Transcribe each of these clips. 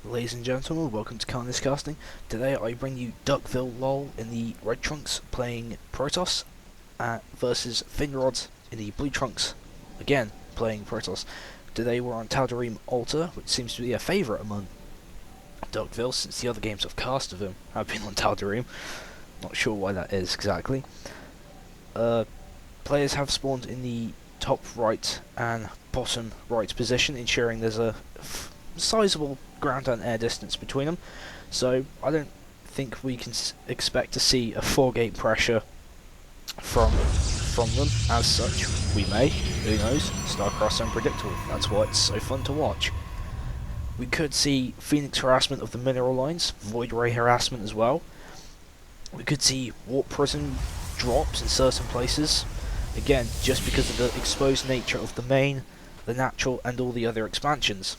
Ladies and gentlemen, welcome to Carnage Casting. Today I bring you DUCKVILLELOL in the red trunks playing Protoss versus Finrod in the blue trunks, again playing Protoss. Today we're on Tal'Darim Altar, which seems to be a favourite among DUCKVILLE since the other games I've cast of him have been on Tal'Darim. Not sure why that is exactly. Players have spawned in the top right and bottom right position, ensuring there's a sizable ground and air distance between them, so I don't think we can expect to see a 4-gate pressure from them. As such, we may, who knows. StarCraft's unpredictable, that's why it's so fun to watch. We could see Phoenix harassment of the mineral lines, Void Ray harassment as well. We could see Warp Prism drops in certain places, again just because of the exposed nature of the main, the natural and all the other expansions.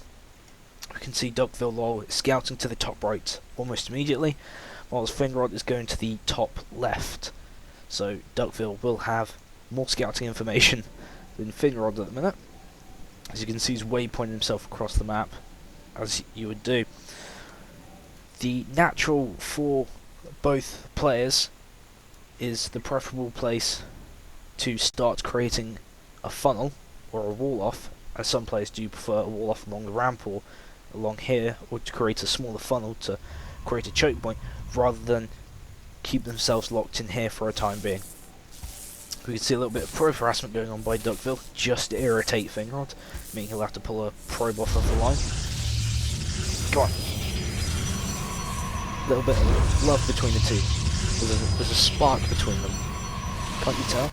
We can see DUCKVILLELOL scouting to the top right almost immediately, whilst Finrod is going to the top left. So DUCKVILLE will have more scouting information than Finrod at the minute. As you can see, he's waypointing himself across the map, as you would do. The natural for both players is the preferable place to start creating a funnel or a wall off, as some players do prefer a wall off along the ramp or along here, or to create a smaller funnel to create a choke point rather than keep themselves locked in here for a time being. We can see a little bit of probe harassment going on by DUCKVILLE just to irritate Finrod, meaning he'll have to pull a probe off of the line. Go on. A little bit of love between the two. There's a spark between them. Can't you tell?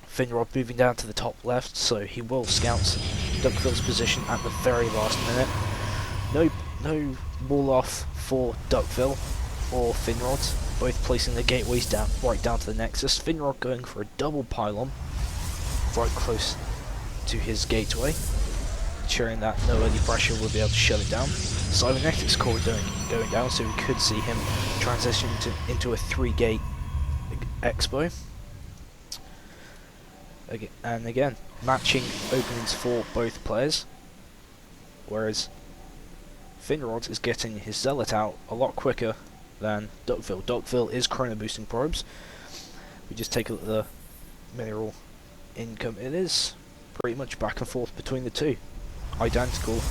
Finrod moving down to the top left, so he will scout DUCKVILLE's position at the very last minute. No wall off for DUCKVILLE or Finrod, both placing their gateways right down to the nexus. Finrod going for a double pylon right close to his gateway, ensuring that no early pressure will be able to shut it down. Cybernetics core going down, so we could see him transition into a 3-gate expo. And again, matching openings for both players, whereas Finrod is getting his Zealot out a lot quicker than DUCKVILLE. DUCKVILLE is chrono boosting probes. We just take a look at the mineral income. It is pretty much back and forth between the two, identical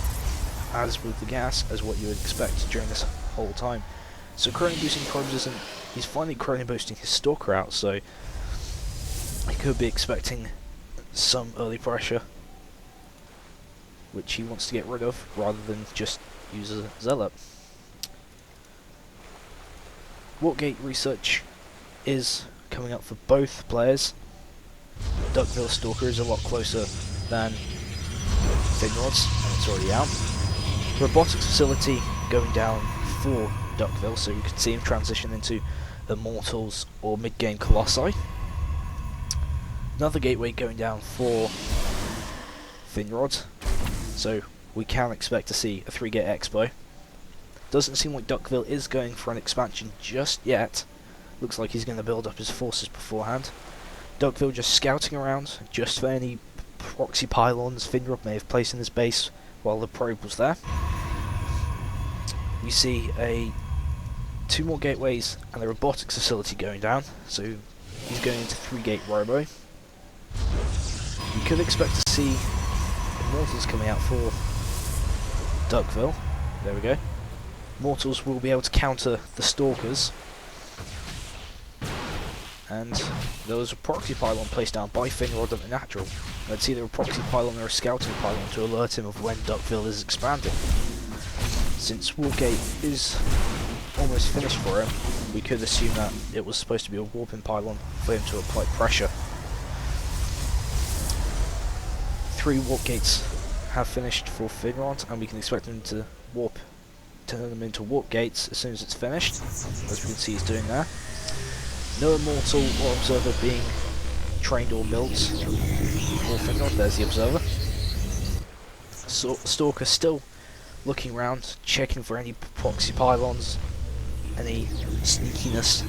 as with the gas as what you would expect during this whole time. So chrono boosting probes isn't. He's finally chrono boosting his Stalker out, so he could be expecting some early pressure, which he wants to get rid of, rather than just use a Zealot. Warpgate research is coming up for both players. DUCKVILLE Stalker is a lot closer than Finrod's, and it's already out. Robotics facility going down for DUCKVILLE, so you could see him transition into Immortals or mid-game Colossi. Another gateway going down for Finrod, so we can expect to see a 3-gate expo. Doesn't seem like DUCKVILLE is going for an expansion just yet. Looks like he's going to build up his forces beforehand. DUCKVILLE just scouting around, just for any proxy pylons Finrod may have placed in his base while the probe was there. We see 2 more gateways and the robotics facility going down, so he's going into 3-gate robo. We could expect to see Immortals coming out for DUCKVILLE. There we go. Mortals will be able to counter the Stalkers. And there was a proxy pylon placed down by Finrod at the natural. It's either a proxy pylon or a scouting pylon to alert him of when DUCKVILLE is expanding. Since Warpgate is almost finished for him, we could assume that it was supposed to be a warping pylon for him to apply pressure. 3 warp gates have finished for Finrod, and we can expect him to turn them into warp gates as soon as it's finished, as we can see he's doing there. No Immortal or Observer being trained or built for Finrod. There's the Observer. Stalker still looking around, checking for any proxy pylons, any sneakiness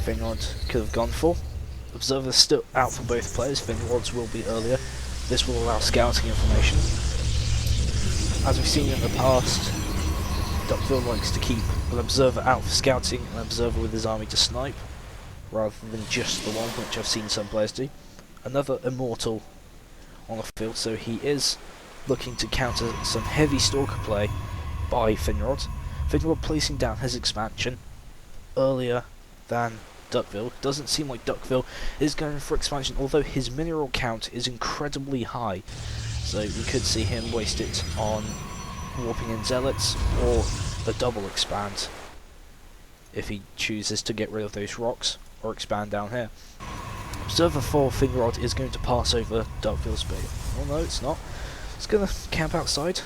Finrod could have gone for. Observer's still out for both players. Finrod's will be earlier. This will allow scouting information. As we've seen in the past, Duckville likes to keep an observer out for scouting, an observer with his army to snipe, rather than just the one, which I've seen some players do. Another immortal on the field, so he is looking to counter some heavy stalker play by Finrod. Finrod placing down his expansion earlier than Duckville. Doesn't seem like Duckville is going for expansion, although his mineral count is incredibly high. So we could see him waste it on warping in zealots or a double expand if he chooses to get rid of those rocks or expand down here. Observer 4 Finrod is going to pass over Duckville's base. Oh no, it's not. It's going to camp outside.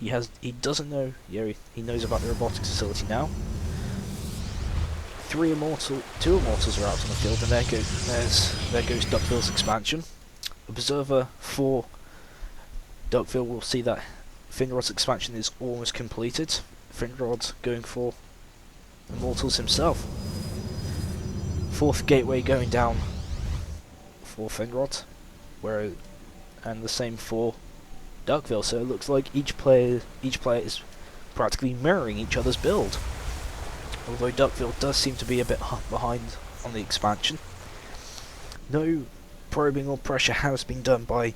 He doesn't know. Yeah, he knows about the robotics facility now. Two immortals are out on the field, and there goes Duckville's expansion. Observer 4 Duckville will see that Finrod's expansion is almost completed. Finrod going for immortals himself. Fourth gateway going down for Finrod, and the same for Duckville. So it looks like each player is practically mirroring each other's build. Although Duckville does seem to be a bit behind on the expansion. No probing or pressure has been done by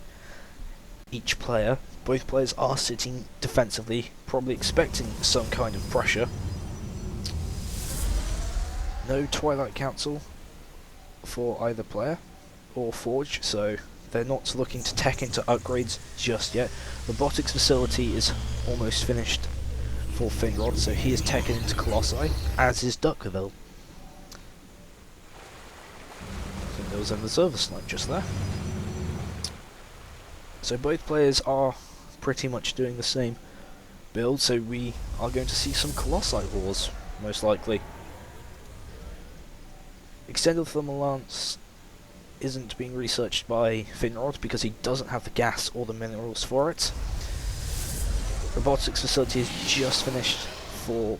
each player. Both players are sitting defensively, probably expecting some kind of pressure. No Twilight Council for either player or Forge, so they're not looking to tech into upgrades just yet. Robotics facility is almost finished for Finrod, so he is teching into Colossi, as is Duckville. I think there was an observer snipe just there. So both players are pretty much doing the same build, so we are going to see some Colossi wars, most likely. Extended Thermal Lance isn't being researched by Finrod because he doesn't have the gas or the minerals for it. Robotics facility is just finished for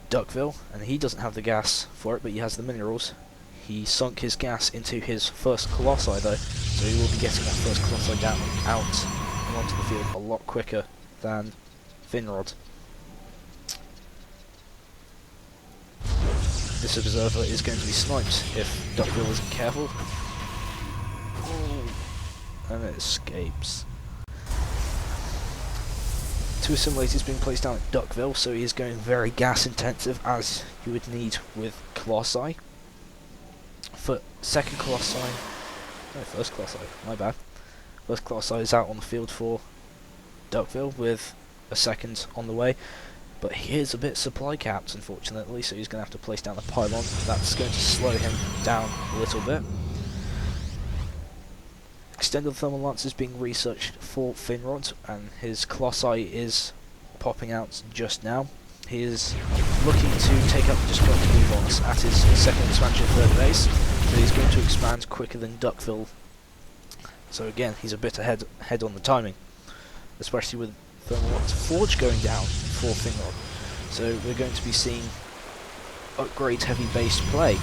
Duckville, and he doesn't have the gas for it, but he has the minerals. He sunk his gas into his first Colossi though, so he will be getting that first Colossi down out and onto the field a lot quicker than Finrod. This observer is going to be sniped if Duckville isn't careful. And it escapes. Two assimilators being placed down at Duckville, so he is going very gas intensive, as you would need with Colossi. For second Colossi, no, first Colossi, my bad. First Colossi is out on the field for Duckville with a second on the way, but he is a bit supply capped unfortunately, so he's going to have to place down the pylon. That's going to slow him down a little bit. Extended Thermal Lance is being researched for Finrod, and his Colossi is popping out just now. He is looking to take up the destructible box at his second expansion third base, so he's going to expand quicker than Duckville. So again, he's a bit ahead on the timing, especially with Thermal Lance Forge going down for Finrod. So we're going to be seeing upgrade heavy base play.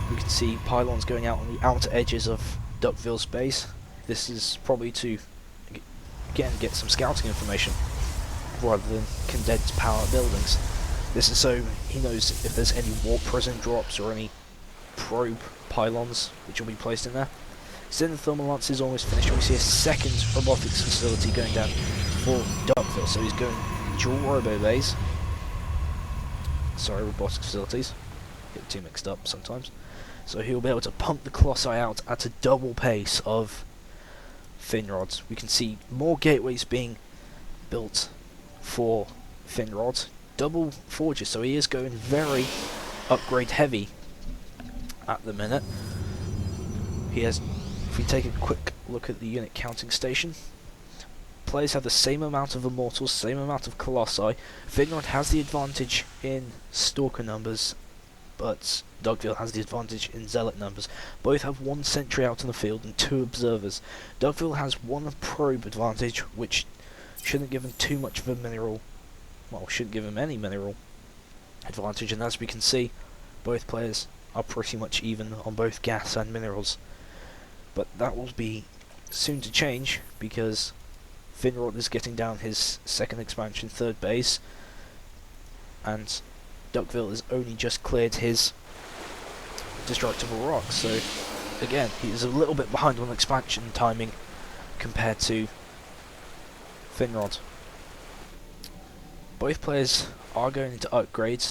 We can see pylons going out on the outer edges of Duckville's base. This is probably to, again, get some scouting information rather than condensed power buildings. This is so he knows if there's any warp prison drops or any probe pylons which will be placed in there. Extended Thermal Lance is almost finished, and we see a second robotics facility going down for Duckville. So he's going dual robo bays. Sorry, robotics facilities. Get the two mixed up sometimes. So he'll be able to pump the Colossi out at a double pace of Finrod's. We can see more gateways being built for Finrod. Double forges, so he is going very upgrade heavy at the minute. He has, if we take a quick look at the unit counting station, players have the same amount of immortals, same amount of Colossi. Finrod has the advantage in Stalker numbers, but Duckville has the advantage in Zealot numbers. Both have one sentry out in the field and two observers. Duckville has one probe advantage, which shouldn't give him too much of a mineral, well, shouldn't give him any mineral advantage, and as we can see, both players are pretty much even on both gas and minerals. But that will be soon to change, because Finrod is getting down his second expansion, third base, and Duckville has only just cleared his destructible rocks, so again, he's a little bit behind on expansion timing compared to Finrod. Both players are going into upgrades.